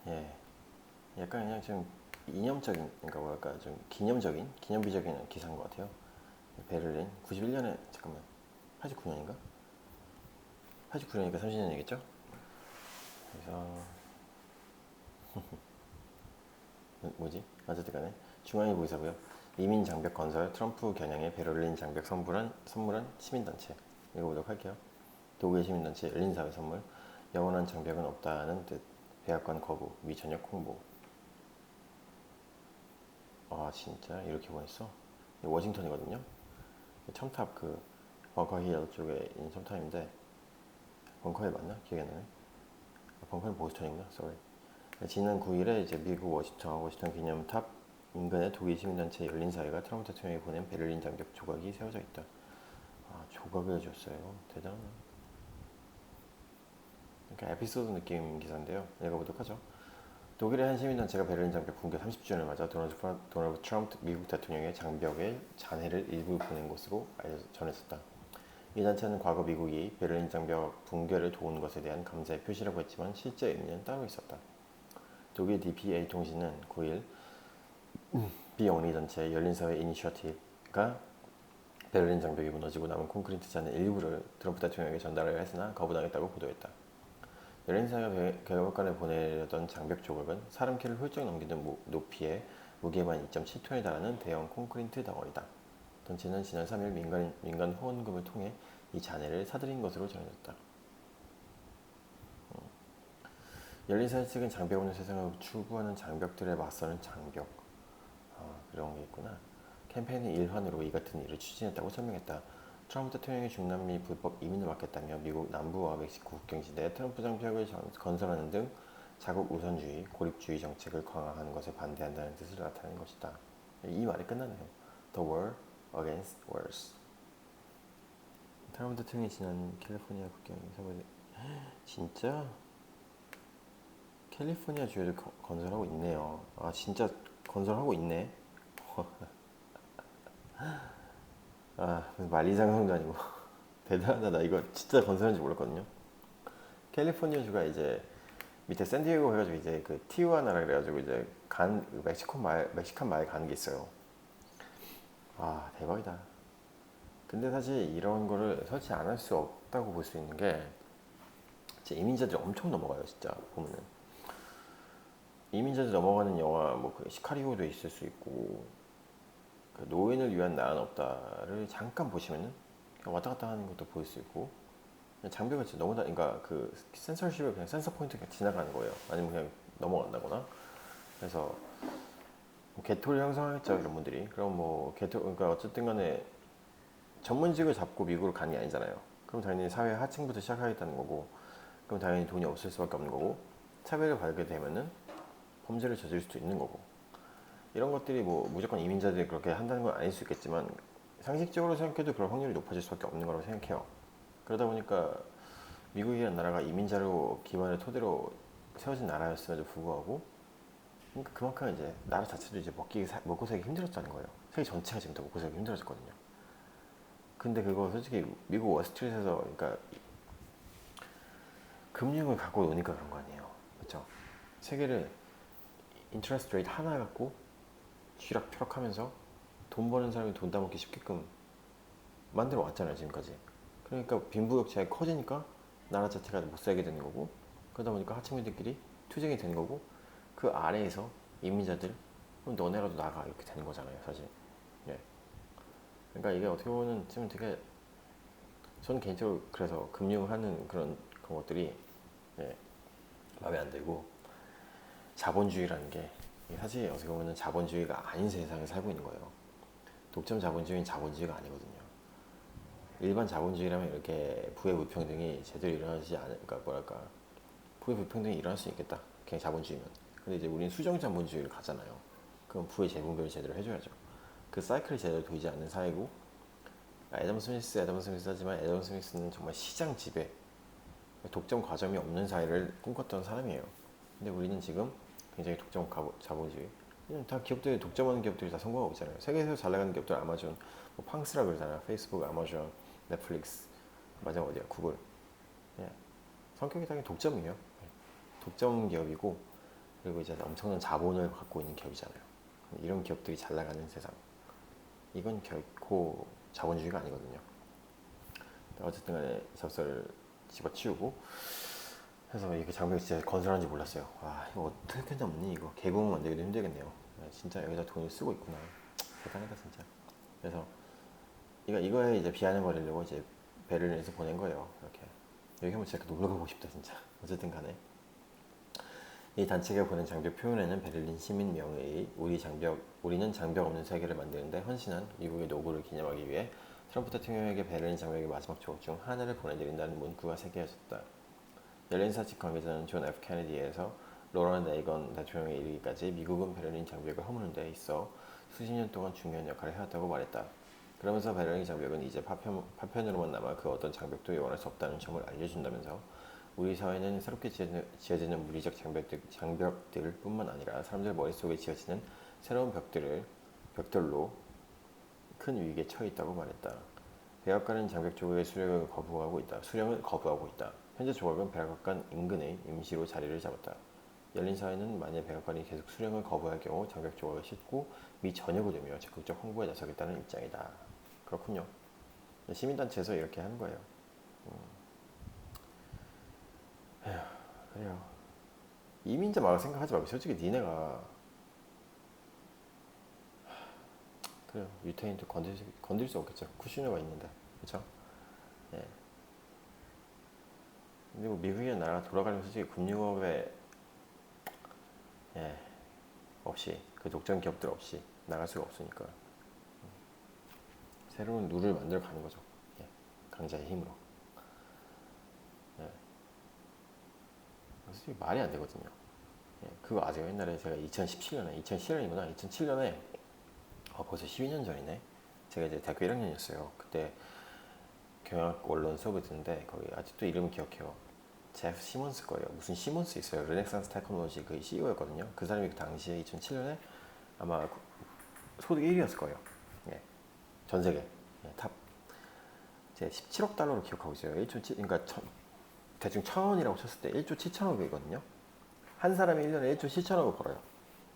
예, 약간 그냥 좀 이념적인, 그러니까 뭐랄까 좀 기념비적인 기사인 것 같아요. 베를린 91년에 잠깐만 89년인가? 89년이니까 30년이겠죠? 그래서 뭐지? 어쨌든 간에 중앙일보 기사고요. 이민 장벽 건설 트럼프 겨냥해 베를린 장벽 선물한 시민단체 읽어보도록 할게요. 독일 시민단체 열린사회 선물 영원한 장벽은 없다는 뜻 백악관 거부 미 전역 홍보. 아 진짜 이렇게 보냈어? 워싱턴이거든요. 첨탑 그 벙커힐 쪽에 있는 첨탑인데 벙커힐 맞나? 기억이 안 나네. 아, 벙커힐 보스턴이구나. sorry. 지난 9일에 이제 미국 워싱턴 기념탑 인근의 독일 시민단체 열린사회가 트럼프 대통령이 보낸 베를린 장벽 조각이 세워져 있다. 아 조각을 줬어요. 대단하네. 그러니까 에피소드 느낌 기사인데요. 읽어보도록 하죠. 독일의 한 시민단체가 베를린 장벽 붕괴 30주년을 맞아 도널드 트럼프 미국 대통령의 장벽에 잔해를 일부 보낸 것으로 전해졌다. 이 단체는 과거 미국이 베를린 장벽 붕괴를 도운 것에 대한 감사의 표시라고 했지만 실제 의미는 따로 있었다. 독일 DPA 통신은 9일 비영리 단체 열린사회 이니셔티브가 베를린 장벽이 무너지고 남은 콘크리트 잔의 일부를 트럼프 대통령에게 전달을 했으나 거부당했다고 보도했다. 열린사회가 백악관에 보내려던 장벽 조각은 사람 키를 훌쩍 넘기는 높이에 무게만 2.7톤에 달하는 대형 콘크리트 덩어리다. 단체는 지난 3일 민간 후원금을 통해 이 잔해를 사들인 것으로 전해졌다. 열린사회 측은 장벽 없는 세상을 추구하는 장벽들에 맞서는 장벽 그런 게 있구나. 캠페인의 일환으로 이 같은 일을 추진했다고 설명했다. 트럼프 대통령이 중남미 불법 이민을 막겠다며 미국 남부와 멕시코 국경지대에 트럼프 장벽을 건설하는 등 자국 우선주의, 고립주의 정책을 강화하는 것에 반대한다는 뜻을 나타낸 것이다. 이 말이 끝나네요. The war against wars. 트럼프 대통령이 지난 캘리포니아 국경에서 진짜 캘리포니아 주에도 건설하고 있네요. 아 진짜 건설하고 있네. 아 만리장성도 아니고 대단하다. 나 이거 진짜 건설한지 몰랐거든요. 캘리포니아 주가 이제 밑에 샌디에고 해가지고 이제 그 티우아나라 그래가지고 이제 멕시칸 마을 가는 게 있어요. 아 대박이다. 근데 사실 이런 거를 설치 안 할 수 없다고 볼 수 있는 게 이민자들이 엄청 넘어가요 진짜 보면은. 이민자들 넘어가는 영화 뭐그 시카리오도 있을 수 있고 그 노인을 위한 나라는 없다를 잠깐 보시면은 그냥 왔다 갔다 하는 것도 보일 수 있고 장벽을 진짜 너무 그러니까 그 센서십을 그냥 센서 포인트 그냥 지나가는 거예요. 아니면 그냥 넘어간다거나. 그래서 뭐 개토를 형성하겠죠 이런 분들이. 그럼 뭐 개토 그러니까 어쨌든 간에 전문직을 잡고 미국으로 가는 게 아니잖아요. 그럼 당연히 사회 하층부터 시작하겠다는 거고, 그럼 당연히 돈이 없을 수밖에 없는 거고, 차별을 받게 되면은 범죄를 저질 수도 있는 거고. 이런 것들이 뭐 무조건 이민자들이 그렇게 한다는 건 아닐 수 있겠지만 상식적으로 생각해도 그럴 확률이 높아질 수밖에 없는 거라고 생각해요. 그러다 보니까 미국이라는 나라가 이민자로 기반을 토대로 세워진 나라였음에도 불구하고 그러니까 그만큼 이제 나라 자체도 이제 먹고 살기 힘들었다는 거예요. 세계 전체가 지금 다 먹고 살기 힘들어졌거든요. 근데 그거 솔직히 미국 월스트리트에서 그러니까 금융을 갖고 노니까 그런 거 아니에요. 그렇죠? 세계를 인터레스트 레이트 하나 갖고 쥐락펴락하면서 돈 버는 사람이 돈 따먹기 쉽게끔 만들어 왔잖아요 지금까지. 그러니까 빈부격차가 커지니까 나라 자체가 못 살게 되는 거고 그러다 보니까 하층민들끼리 투쟁이 되는 거고 그 아래에서 이민자들 그럼 너네라도 나가 이렇게 되는 거잖아요 사실. 예. 그러니까 이게 어떻게 보면 지금 되게 저는 개인적으로 그래서 금융하는 그런 것들이 예, 마음에 안 들고 자본주의라는 게 사실 어떻게 보면 자본주의가 아닌 세상에 살고 있는 거예요. 독점 자본주의는 자본주의가 아니거든요. 일반 자본주의라면 이렇게 부의 불평등이 제대로 일어나지 않을, 그러니까 뭐랄까 부의 불평등이 일어날 수 있겠다. 그냥 자본주의면. 근데 이제 우리는 수정 자본주의를 가잖아요. 그럼 부의 재분배를 제대로 해줘야죠. 그 사이클이 제대로 돌지 않는 사회고 애덤 스미스 하지만 애덤 스미스는 정말 시장 지배, 독점 과점이 없는 사회를 꿈꿨던 사람이에요. 근데 우리는 지금 굉장히 독점 자본주의. 그냥 다 기업들이 독점하는 기업들이 다 성공하고 있잖아요. 세계에서 잘 나가는 기업들 아마존, 뭐 팡스라 그러잖아요. 페이스북, 아마존, 넷플릭스, 마지막 어디야? 구글. 예. 성격이 당연히 독점이에요. 독점 기업이고 그리고 이제 엄청난 자본을 갖고 있는 기업이잖아요. 이런 기업들이 잘 나가는 세상. 이건 결코 자본주의가 아니거든요. 어쨌든 간에 젖소를 집어치우고 해서 이게 장벽이 진짜 건설하는지 몰랐어요. 와, 이거 어떻게 넘니 이거. 개구멍 만들기도 힘들겠네요. 진짜 여기다 돈을 쓰고 있구나. 대단하다 진짜. 그래서 이거에 이제 비하는 거리려고 이제 베를린에서 보낸 거예요. 이렇게. 여기 한번 진짜 놀러 가고 싶다 진짜. 어쨌든 간에 이 단체가 보낸 장벽 표현에는 베를린 시민 명의의 우리는 장벽 없는 세계를 만드는데 헌신한 미국의 노고를 기념하기 위해 트럼프 대통령에게 베를린 장벽의 마지막 조각 중 하나를 보내드린다는 문구가 새겨졌다. 열린 사직 관계자는 존 F 케네디에서 로널드 레이건 대통령에 이르기까지 미국은 베를린 장벽을 허무는 데 있어 수십 년 동안 중요한 역할을 해왔다고 말했다. 그러면서 베를린 장벽은 이제 파편으로만 남아 그 어떤 장벽도 요원할 수 없다는 점을 알려준다면서 우리 사회는 새롭게 지어지는 물리적 장벽들 뿐만 아니라 사람들 머릿속에 지어지는 새로운 벽들로 큰 위기에 처해 있다고 말했다. 백악관은 장벽 조각의 수령을 거부하고 있다. 현재 조각은 백악관 인근에 임시로 자리를 잡았다. 열린 사회는 만약 백악관이 계속 수령을 거부할 경우 장벽 조각을 싣고 미 전역을 돌며 적극적 홍보에 나서겠다는 입장이다. 그렇군요. 시민단체에서 이렇게 하는 거예요. 그래요. 이민자 막 생각하지 말고 솔직히 니네가 그래요. 유태인도 건들 수 없겠죠. 쿠슈너가 있는데, 그렇죠? 예. 근데 뭐 미국이나 나라가 돌아가려면 솔직히 금융업에 예, 없이 그 독점 기업들 없이 나갈 수가 없으니까 새로운 룰을 만들어 가는 거죠. 예. 강자의 힘으로. 예. 솔직히 말이 안 되거든요. 예. 그거 아세요? 옛날에 제가 2017년이구나. 2007년에 벌써 12년 전이네. 제가 이제 대학교 1학년이었어요. 그때 경영 언론 수업을 듣는데 거기 아직도 이름을 기억해요. 제프 시몬스 거예요. 무슨 시몬스 있어요. 르네상스 테크놀로지 그 CEO였거든요. 그 사람이 그 당시에 2007년에 아마 소득 1위였을 거예요. 예. 전 세계 탑. 제 17억 달러로 기억하고 있어요. 1조 7, 그러니까 대충 1,000원이라고 쳤을 때 1조 7천억이거든요. 한 사람이 1년에 1조 7천억을 벌어요.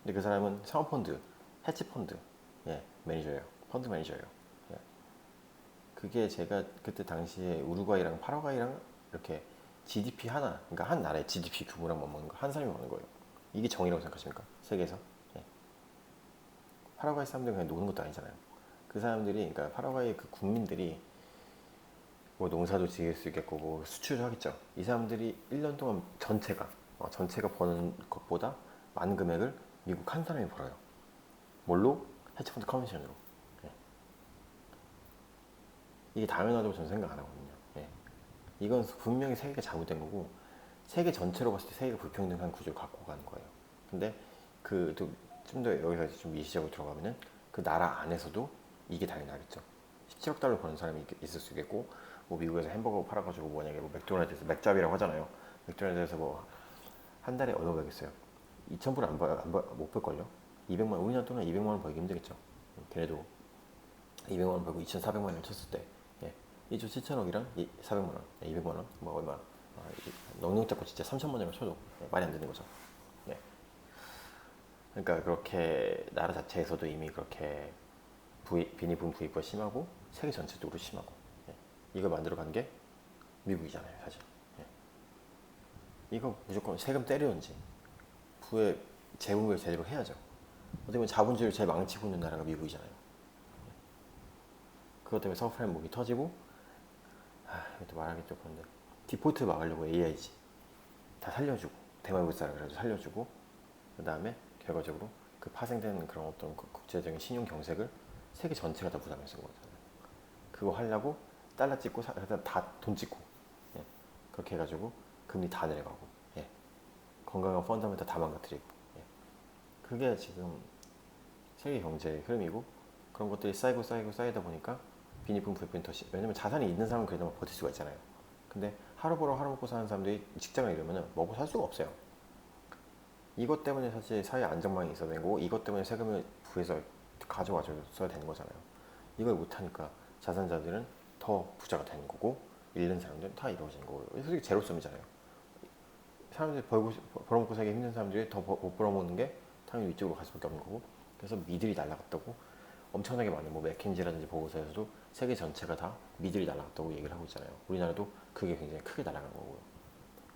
근데 그 사람은 사모펀드, 해치펀드, 매니저예요. 펀드 매니저예요. 예. 그게 제가 그때 당시에 우루과이랑 파라과이랑 이렇게 GDP 하나, 그러니까 한 나라의 GDP 규모랑 맞먹는 거, 한 사람이 먹는 거예요. 이게 정의라고 생각하십니까? 세계에서? 예. 파라과이 사람들은 그냥 노는 것도 아니잖아요. 그 사람들이, 그러니까 파라과이 그 국민들이 뭐 농사도 지을 수 있겠고 뭐 수출도 하겠죠. 이 사람들이 1년 동안 전체가 버는 것보다 많은 금액을 미국 한 사람이 벌어요. 뭘로? 해치펀드 커미션으로. 예. 이게 당연하다고 저는 생각 안 하거든요. 예. 이건 분명히 세계가 잘못된 거고 세계 전체로 봤을 때 세계가 불평등한 구조를 갖고 가는 거예요. 근데 그 좀 더 여기서 좀 미시적으로 들어가면은 그 나라 안에서도 이게 당연하겠죠. 17억 달러 버는 사람이 있을 수 있겠고 뭐 미국에서 햄버거 팔아가지고 만약에 뭐 맥도날드에서 맥잡이라고 하잖아요. 맥도날드에서 뭐 한 달에 얼마 벌겠어요? 2,000불 못 벌걸요? 200만 원, 우리나라 돈은 200만 원 벌기 힘들겠죠. 걔네도 200만 원 벌고 2,400만 원을 쳤을 때 1조 7천억이랑 400만 원, 200만 원, 뭐 얼마 넉넉 잡고 진짜 3천만 원을 쳐도 말이 안 되는 거죠. 예. 그러니까 그렇게 나라 자체에서도 이미 그렇게 빈부분 부익부가 심하고 세계 전체적으로 심하고 이걸 만들어간 게 미국이잖아요, 사실. 이거 무조건 세금 때려온지 부의 재분배를 제대로 해야죠. 어떻게 보면 자본주의를 제일 망치고 있는 나라가 미국이잖아요. 그것 때문에 서브프라임 목이 터지고 이것도 말하기 좀 그런데 디폴트 막으려고 AIG 다 살려주고 대마불사를 그래도 살려주고 그 다음에 결과적으로 그 파생되는 그런 어떤 국제적인 신용 경색을 세계 전체가 다 부담해 쓴 거잖아요. 그거 하려고 달러 찍고 다 돈 찍고 그렇게 해가지고 금리 다 내려가고 건강한 펀더멘탈 다 망가뜨리고 그게 지금 세계 경제의 흐름이고 그런 것들이 쌓이다 보니까 빈익분 부익분이 더 왜냐면 자산이 있는 사람은 그래도 버틸 수가 있잖아요. 근데 하루 벌어 하루 먹고 사는 사람들이 직장을 잃으면 먹고 살 수가 없어요. 이것 때문에 사실 사회 안정망이 있어야 되는 거고 이것 때문에 세금을 부에서 가져와줘야 되는 거잖아요. 이걸 못하니까 자산자들은 더 부자가 되는 거고 잃는 사람들은 다 이루어지는 거고 솔직히 제로섬이잖아요. 사람들이 벌어먹고 살기 힘든 사람들이 더 못 벌어먹는 게 당연히 이쪽으로 갈 수밖에 없는 거고. 그래서 미들이 날아갔다고 엄청나게 많은 뭐 맥킨지라든지 보고서에서도 세계 전체가 다 미들이 날아갔다고 얘기를 하고 있잖아요. 우리나라도 그게 굉장히 크게 날아간 거고요.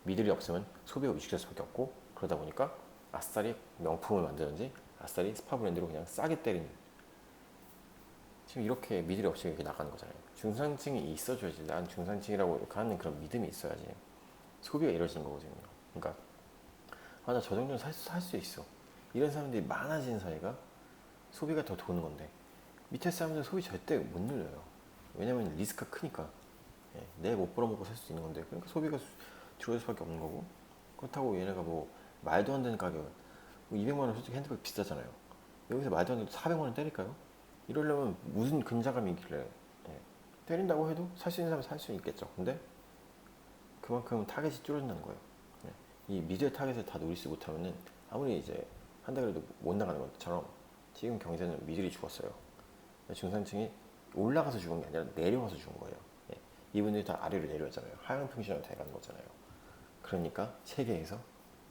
미들이 없으면 소비가 위축될 수밖에 없고, 그러다 보니까 아싸리 명품을 만드는지 아싸리 스파 브랜드로 그냥 싸게 때리는, 지금 이렇게 미들이 없이 이렇게 나가는 거잖아요. 중산층이 있어줘야지, 난 중산층이라고 하는 그런 믿음이 있어야지 소비가 이루어지는 거거든요. 그러니까 아, 나 저 정도는 살 수 있어, 이런 사람들이 많아지는 사이가 소비가 더 도는 건데, 밑에 사람들은 소비 절대 못 늘려요. 왜냐면 리스크가 크니까. 예, 내 못 벌어먹고 살 수 있는 건데, 그러니까 소비가 줄어들 수밖에 없는 거고. 그렇다고 얘네가 뭐 말도 안 되는 가격, 뭐 200만 원 솔직히 핸드폰 비싸잖아요. 여기서 말도 안 되는 400만 원 때릴까요? 이러려면 무슨 근자감이 있길래. 예, 때린다고 해도 살 수 있는 사람은 살 수 있겠죠. 근데 그만큼 타겟이 줄어든다는 거예요. 예, 이 미디어 타겟을 다 노리지 못하면은 아무리 이제 한다 그래도 못 나가는 것처럼 지금 경제는 미들이 죽었어요. 중산층이 올라가서 죽은 게 아니라 내려가서 죽은 거예요. 예, 이분들이 다 아래로 내려왔잖아요. 하향 평준화로 돼가는 거잖아요. 그러니까 세계에서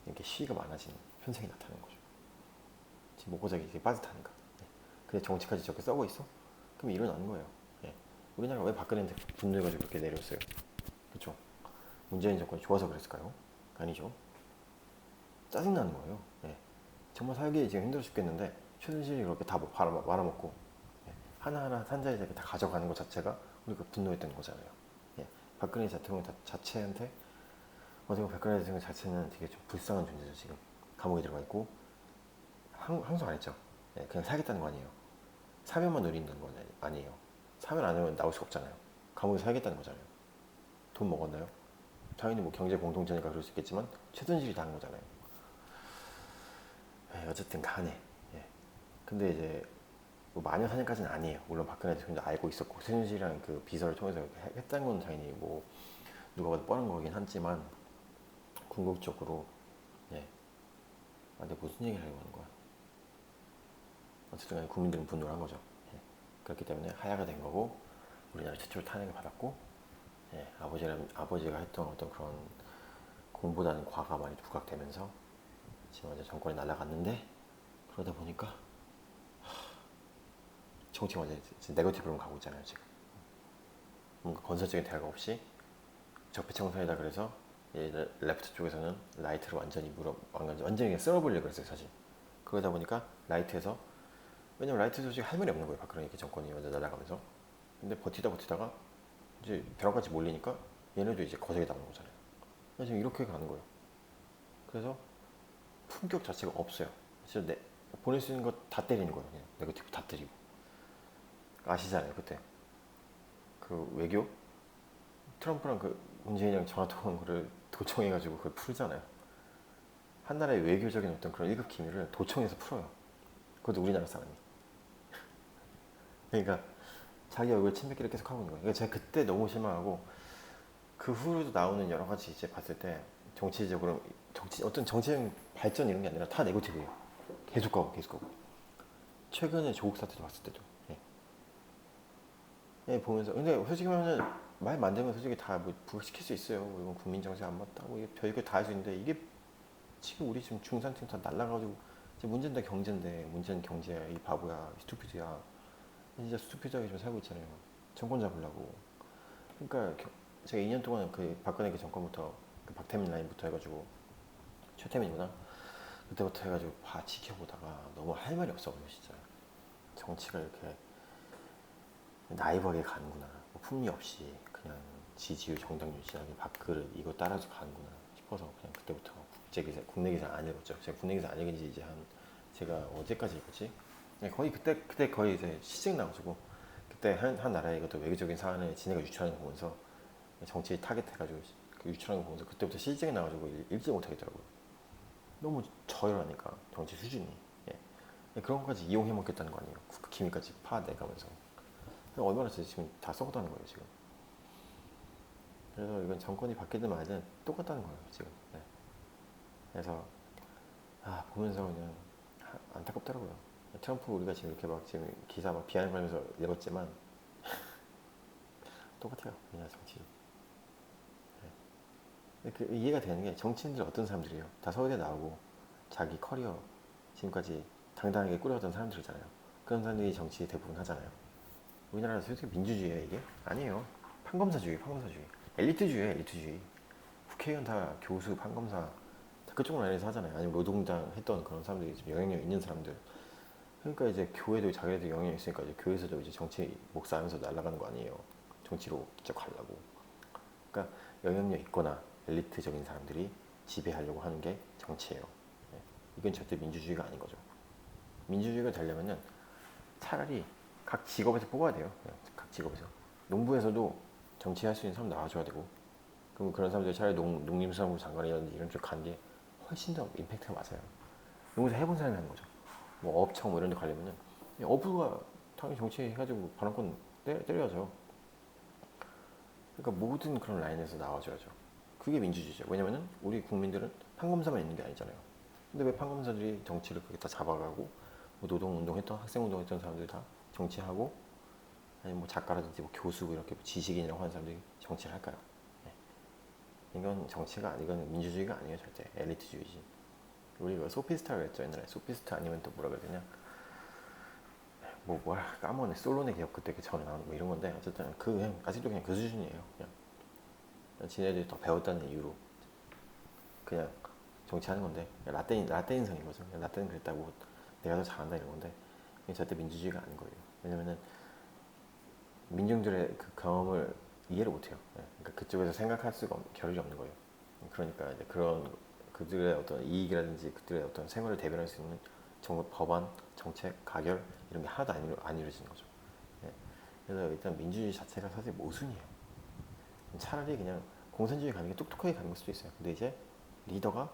이렇게 시위가 많아지는 현상이 나타나는 거죠. 지금 목고작이 이렇게 빠듯하니까. 예. 근데 정치까지 저렇게 썩어 있어? 그럼 일어나는 거예요. 예. 우리나라가 왜 박근혜한테 분노해가지고 그렇게 내렸어요? 그렇죠? 문재인 정권이 좋아서 그랬을까요? 아니죠. 짜증나는 거예요. 예. 정말 살기 지금 힘들어 죽겠는데 최순실이 그렇게 다 말아먹고, 예. 하나하나 산자리잡이 다 가져가는 것 자체가 우리가 분노했던 거잖아요. 예. 박근혜 대통령 자체한테 어떻게 보면 박근혜 대통령 자체는 되게 좀 불쌍한 존재죠. 지금 감옥에 들어가 있고 항소 안 했죠. 예. 그냥 살겠다는 거 아니에요. 사면만 노린다는 건 아니에요. 사면 안 하면 나올 수가 없잖아요. 감옥에 살겠다는 거잖아요. 돈 먹었나요? 당연히 뭐 경제 공동체니까 그럴 수 있겠지만 최순실이 다 한 거잖아요. 예, 어쨌든 간에. 예. 근데 이제 뭐 마녀 사냥까지는 아니에요. 물론 박근혜 대통령도 알고 있었고 최순실이랑 그 비서를 통해서 했다는 건 당연히 뭐 누가 봐도 뻔한 거긴 하지만, 궁극적으로. 예. 아, 내가 무슨 얘기를 하려고 하는 거야? 어쨌든 간에 국민들은 분노를 한 거죠. 예. 그렇기 때문에 하야가 된 거고, 우리나라 최초로 탄핵을 받았고, 예. 아버지가 했던 어떤 그런 공보다는 과가 많이 부각되면서 지금 완전 정권이 날아갔는데, 그러다 보니까 정치가 완전 네거티브로 가고 있잖아요. 지금 뭔가 건설적인 대화가 없이 적폐청산이다 그래서 레프트 쪽에서는 라이트를 완전히 쓸어버리려고 그랬어요, 사실. 그러다 보니까 라이트에서, 왜냐면 라이트에서 지금 할 말이 없는 거예요, 박근혜 정권이 완전 날아가면서. 근데 버티다가 이제 벼랑같이 몰리니까 얘네도 이제 거세게 나오는 거잖아요. 지금 이렇게 가는 거예요. 그래서 품격 자체가 없어요. 진짜 보낼 수 있는 거 다 때리는 거예요. 그냥 네거티브 다 때리고. 아시잖아요, 그때 그 외교, 트럼프랑 그 문재인이랑 전화 통화한 거를 도청해가지고 그걸 풀잖아요. 한 나라의 외교적인 어떤 그런 1급 기밀을 도청해서 풀어요. 그것도 우리나라 사람이. 그러니까 자기 얼굴 침뱉기를 계속 하고 있는 거예요. 그러니까 제가 그때 너무 실망하고, 그 후로도 나오는 여러 가지 이제 봤을 때 정치적으로 어떤 정치적 발전 이런 게 아니라 다 네거티브예요. 계속 가고. 최근에 조국 사태 봤을 때도. 예. 예, 보면서 근데 솔직히 말하면 말 만들면 솔직히 다뭐 부각시킬 수 있어요. 뭐 이건 국민 정세 안 맞다, 뭐 별거 다 할 수 있는데, 이게 지금 우리 지금 중산층 다 날라가지고, 이제 문제는 다 경제인데, 문제는 경제야, 이 바보야, 스투피드야, 진짜 스투피드하게 좀 살고 있잖아요. 정권 잡으려고. 그러니까 제가 2년 동안 그 박근혜 그 정권부터, 그 박태민 라인부터 해가지고, 최태민이구나, 그때부터 해가지고 지켜보다가 너무 할 말이 없어 보여 진짜. 정치가 이렇게 나이브하게 가는구나, 뭐 풍미 없이 그냥 지지율 정당 유지하기 밥그릇 이거 따라서 가는구나 싶어서, 그냥 그때부터 국내 기사 안 읽었죠. 제가 국내 기사 안 읽은 지 이제 제가 어제까지 읽었지. 네, 거의 그때 거의 이제 시즌 나와가지고, 그때 한 나라의 이것도 외교적인 사안을 지네가 유출하는 거 보면서, 정치 타겟해가지고 그 유출하는 거 보면서 그때부터 시즌이 나와가지고 읽지 못하겠더라고요. 너무 저열하니까 정치 수준이. 예. 그런 것까지 이용해 먹겠다는 거 아니에요. 국가 기밀까지 파내가면서. 얼마나 지금 다 썩었다는 거예요 지금. 그래서 이건 정권이 바뀌든 말든 똑같다는 거예요 지금. 네. 그래서 보면서 그냥 안타깝더라고요. 트럼프 우리가 지금 이렇게 막 지금 기사 막 비아냥거리면서 읽었지만 똑같아요. 그냥 정치. 네. 이해가 되는 게 정치인들 어떤 사람들이에요? 다 서울대 나오고 자기 커리어 지금까지 당당하게 꾸려왔던 사람들이잖아요. 그런 사람들이 정치 대부분 하잖아요. 우리나라는 솔직히 민주주의예요 이게? 아니에요. 판검사주의. 엘리트주의예요 엘리트주의. 국회의원 다 교수, 판검사 다 그쪽 라인에서 하잖아요. 아니면 노동당 했던 그런 사람들이 좀 영향력 있는 사람들. 그러니까 이제 교회도 자기네들 영향이 있으니까 이제 교회에서도 이제 정치 목사하면서 날아가는 거 아니에요. 정치로 진짜 가려고. 그러니까 영향력 있거나 엘리트적인 사람들이 지배하려고 하는 게 정치예요. 네. 이건 절대 민주주의가 아닌 거죠. 민주주의가 되려면은 차라리 각 직업에서 뽑아야 돼요. 각 직업에서. 농부에서도 정치할 수 있는 사람 나와줘야 되고, 그럼 그런 사람들 차라리 농림수산부 장관이라든지 이런 쪽 가는 게 훨씬 더 임팩트가 맞아요. 농사 해본 사람이 하는 거죠. 뭐 업청 뭐 이런 데 가려면은 어부가 당연히 정치 해가지고 발언권 때려야죠. 그러니까 모든 그런 라인에서 나와줘야죠. 그게 민주주의죠. 왜냐면은 우리 국민들은 판검사만 있는 게 아니잖아요. 근데 왜 판검사들이 정치를 그렇게 다 잡아가고 뭐 노동운동했던 학생운동했던 사람들이 다 정치하고 아니면 뭐 작가라든지 뭐 교수고 이렇게 뭐 지식인이라고 하는 사람들이 정치를 할까요? 네. 이건 정치가 이건 민주주의가 아니에요 절대. 엘리트주의지. 우리 가 소피스타라고 했죠 옛날에. 소피스타 아니면 또 뭐라 그래야 되냐, 뭐야 까먹네. 솔론의 기업 그때 그 전에 나오는 뭐 이런 건데 어쨌든 그냥 아직도 그냥 그 수준이에요. 그냥 지네들이 더 배웠다는 이유로 그냥 정치하는 건데 라떼인성인 거죠. 라떼는 그랬다고 내가 더 잘한다 이런 건데 이게 절대 민주주의가 아닌 거예요. 왜냐면은 민중들의 그 경험을 이해를 못해요. 그러니까 그쪽에서 생각할 수가 겨를이 없는 거예요. 그러니까 이제 그런 그들의 어떤 이익이라든지 그들의 어떤 생활을 대변할 수 있는 정부, 법안, 정책, 가결 이런 게 하나도 안 이루어지는 거죠. 예. 그래서 일단 민주주의 자체가 사실 모순이에요. 차라리 그냥 공산주의 가는 게 똑똑하게 가는 걸 수도 있어요. 근데 이제 리더가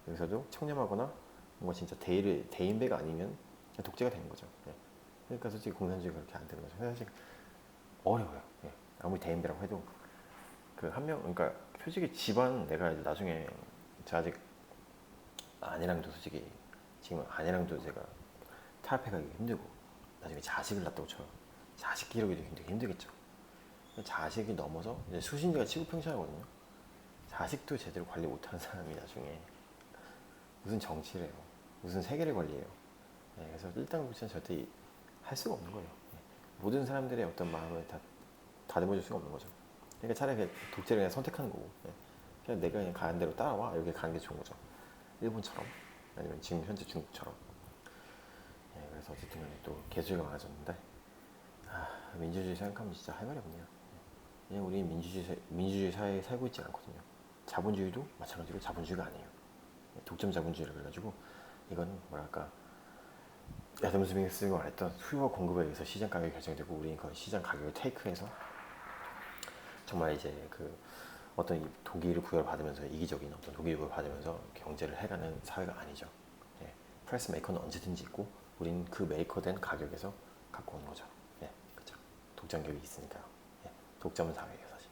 여기서도 청렴하거나 뭔가 진짜 대인배가 아니면 독재가 되는 거죠. 예. 그러니까 솔직히 공산주의가 그렇게 안 되는 거죠. 사실 어려워요. 예. 아무리 대인배라고 해도 그 한 명, 그러니까 솔직히 집안 내가 이제 나중에 저 아직 아내랑도 솔직히 지금 아내랑도 제가 타협해가기 힘들고 나중에 자식을 낳다고 쳐요. 자식 기르기도 되게 힘들겠죠. 자식이 넘어서 이제 수신제가 치구평천하거든요. 자식도 제대로 관리 못하는 사람이 나중에 무슨 정치를 해요. 무슨 세계를 관리해요. 네, 그래서 일당부처는 절대 할 수가 없는 거예요. 네. 모든 사람들의 어떤 마음을 다 다듬어줄 수가 없는 거죠. 그러니까 차라리 그냥 독재를 그냥 선택하는 거고, 네. 그냥 내가 그냥 가는 대로 따라와 이렇게 가는 게 좋은 거죠. 일본처럼 아니면 지금 현재 중국처럼. 네, 그래서 어쨌든 간에 또 개수가 많아졌는데 민주주의 생각하면 진짜 할 말이 없네요. 그냥 우리 민주주의 사회에 살고 있지 않거든요. 자본주의도 마찬가지로 자본주의가 아니에요. 독점 자본주의라 그래가지고 이건 뭐랄까 애덤 스미스가 말했던 수요와 공급에 의해서 시장 가격이 결정되고 우리는 그 시장 가격을 테이크해서 정말 이제 그 어떤 독일을 부여받으면서 이기적인 어떤 독일을 부여받으면서 경제를 해가는 사회가 아니죠. 예. 프라이스 메이커는 언제든지 있고 우리는 그 메이커된 가격에서 갖고 오는 거죠. 예. 그렇죠. 독점격이 있으니까요. 예. 독점 사회예요 사실.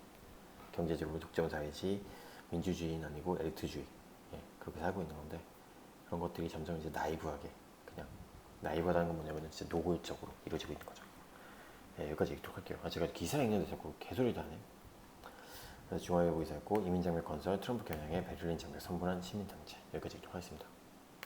경제적으로 독점 사회지 민주주의는 아니고 엘리트주의. 예. 그렇게 살고 있는 건데 그런 것들이 점점 이제 나이브하게 그냥 나이브하다는 건 뭐냐면 진짜 노골적으로 이루어지고 있는 거죠. 예, 여기까지 읽도록 할게요. 제가 기사 읽는데 자꾸 개소리도 하네. 그래서 중앙일보 기사였고 이민장벽 건설 트럼프 겨냥해 베를린 장벽 선본한 시민단체 여기까지 읽도록 하겠습니다.